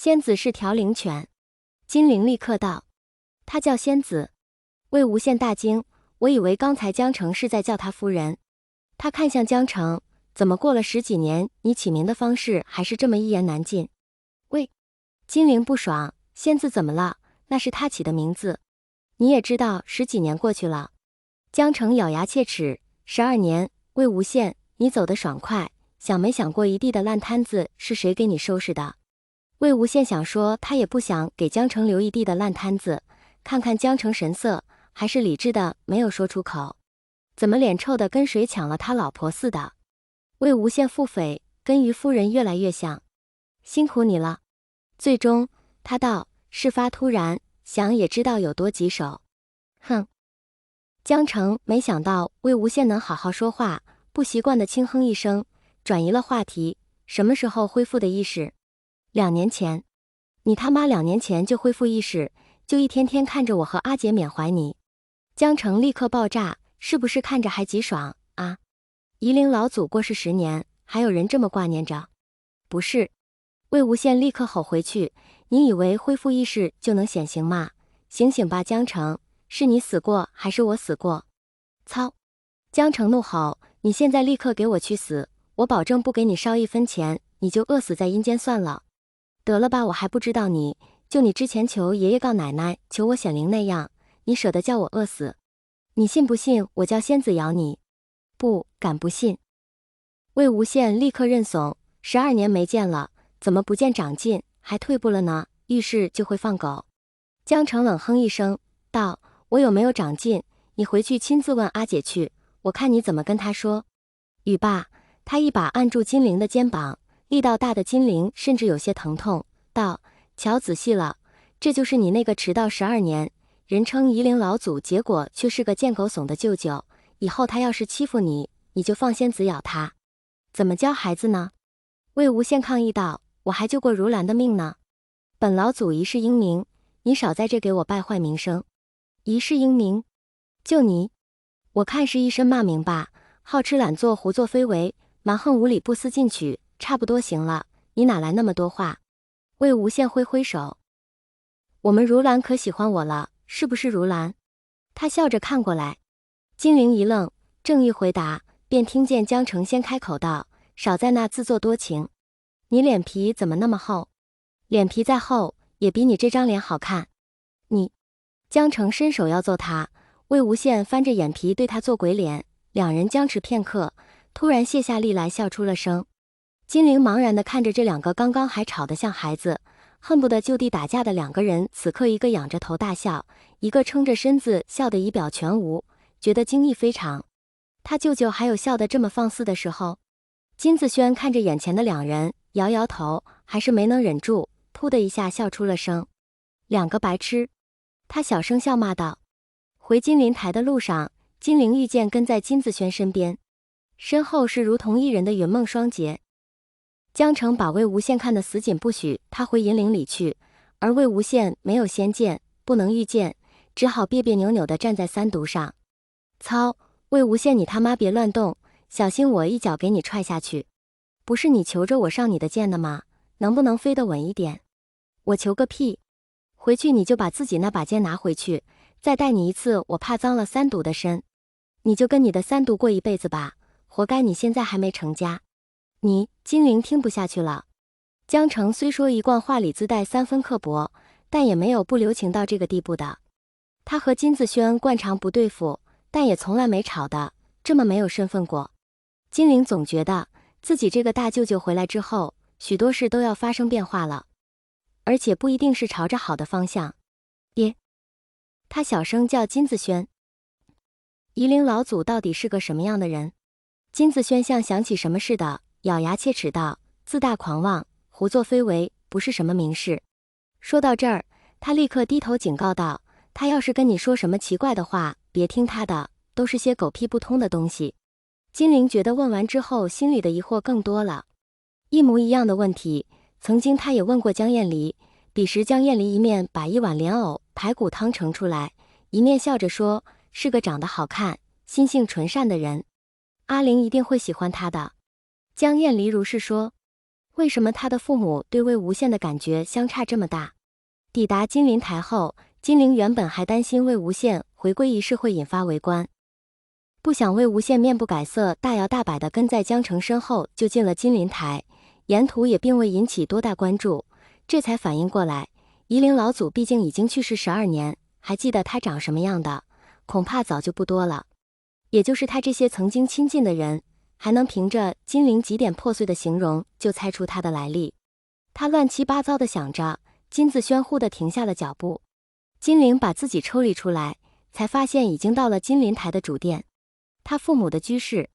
仙子是条灵犬。金陵立刻道：他叫仙子。魏无羡大惊，我以为刚才江澄是在叫他夫人。他看向江澄，怎么过了10几年，你起名的方式还是这么一言难尽？喂！金陵不爽，仙子怎么了？那是他起的名字。你也知道10几年过去了。江澄咬牙切齿，12年，魏无羡，你走得爽快，想没想过一地的烂摊子是谁给你收拾的？魏无羡想说他也不想给江澄留一地的烂摊子，看看江澄神色，还是理智的没有说出口。怎么脸臭的跟谁抢了他老婆似的？魏无羡腹诽，跟于夫人越来越像。辛苦你了。最终他道：事发突然，想也知道有多棘手。哼。江澄没想到魏无羡能好好说话，不习惯的轻哼一声，转移了话题。什么时候恢复的意识？2年前。你他妈2年前就恢复意识，就一天天看着我和阿姐缅怀你。江澄立刻爆炸，是不是看着还极爽啊？夷陵老祖过世10年，还有人这么挂念着？不是。魏无羡立刻吼回去，你以为恢复意识就能显形吗？醒醒吧江澄，是你死过还是我死过？操！江澄怒吼，你现在立刻给我去死，我保证不给你烧1分钱，你就饿死在阴间算了。得了吧，我还不知道你，就你之前求爷爷告奶奶，求我显灵那样，你舍得叫我饿死？你信不信我叫仙子咬你？不敢不信。魏无羡立刻认怂，12年没见了，怎么不见长进，还退步了呢？遇事就会放狗。江澄冷哼一声，道：我有没有长进，你回去亲自问阿姐去，我看你怎么跟她说。语罢，他一把按住金陵的肩膀，力道大的金陵甚至有些疼痛，道：瞧仔细了，这就是你那个迟到12年，人称夷陵老祖，结果却是个贱狗怂的舅舅。以后他要是欺负你，你就放仙子咬他。怎么教孩子呢？魏无羡抗议道：我还救过如兰的命呢。本老祖一世英名，你少在这给我败坏名声。一世英名？就你？我看是一身骂名吧，好吃懒做，胡作非为，蛮横无理，不思进取，差不多行了，你哪来那么多话？魏无羡挥挥手。我们如兰可喜欢我了，是不是如兰？他笑着看过来。金陵一愣，正欲回答，便听见江澄先开口道：少在那自作多情，你脸皮怎么那么厚？脸皮再厚，也比你这张脸好看。你……江澄伸手要揍他，魏无羡翻着眼皮对他做鬼脸，两人僵持片刻，突然卸下力来笑出了声。金陵茫然地看着这两个刚刚还吵得像孩子，恨不得就地打架的2个人，此刻一个仰着头大笑，一个撑着身子笑得仪表全无，觉得惊异非常。他舅舅还有笑得这么放肆的时候？金子轩看着眼前的2人，摇摇头，还是没能忍住，噗的一下笑出了声。2个白痴！他小声笑骂道。回金陵台的路上，金陵遇见跟在金子轩身边，身后是如同一人的云梦双杰。江澄把魏无羡看得死紧，不许他回银陵里去，而魏无羡没有仙剑，不能御剑，只好别别扭扭地站在3毒上。操！魏无羡，你他妈别乱动，小心我一脚给你踹下去。不是你求着我上你的剑的吗？能不能飞得稳一点？我求个屁！回去你就把自己那把剑拿回去，再带你一次，我怕脏了3毒的身。你就跟你的3毒过一辈子吧，活该你现在还没成家。你……金陵听不下去了。江澄虽说一贯话里自带3分刻薄，但也没有不留情到这个地步的。他和金子轩惯常不对付，但也从来没吵的这么没有身份过。金陵总觉得自己这个大舅舅回来之后，许多事都要发生变化了，而且不一定是朝着好的方向。爹！他小声叫金子轩。夷陵老祖到底是个什么样的人？金子轩像想起什么似的，咬牙切齿道：自大狂妄，胡作非为，不是什么名士。说到这儿，他立刻低头警告道：他要是跟你说什么奇怪的话，别听他的，都是些狗屁不通的东西。金陵觉得问完之后，心里的疑惑更多了。一模一样的问题，曾经他也问过江厌离，彼时江厌离一面把1碗莲藕排骨汤盛出来，一面笑着说，是个长得好看、心性纯善的人，阿玲一定会喜欢他的。江厌离如是说。为什么他的父母对魏无羡的感觉相差这么大？抵达金陵台后，金陵原本还担心魏无羡回归一事会引发围观，不想魏无羡面不改色，大摇大摆地跟在江澄身后就进了金陵台，沿途也并未引起多大关注，这才反应过来，夷陵老祖毕竟已经去世12年，还记得他长什么样的，恐怕早就不多了。也就是他这些曾经亲近的人，还能凭着金陵几点破碎的形容就猜出他的来历。他乱七八糟地想着，金子轩忽地停下了脚步。金陵把自己抽离出来，才发现已经到了金陵台的主殿，他父母的居室。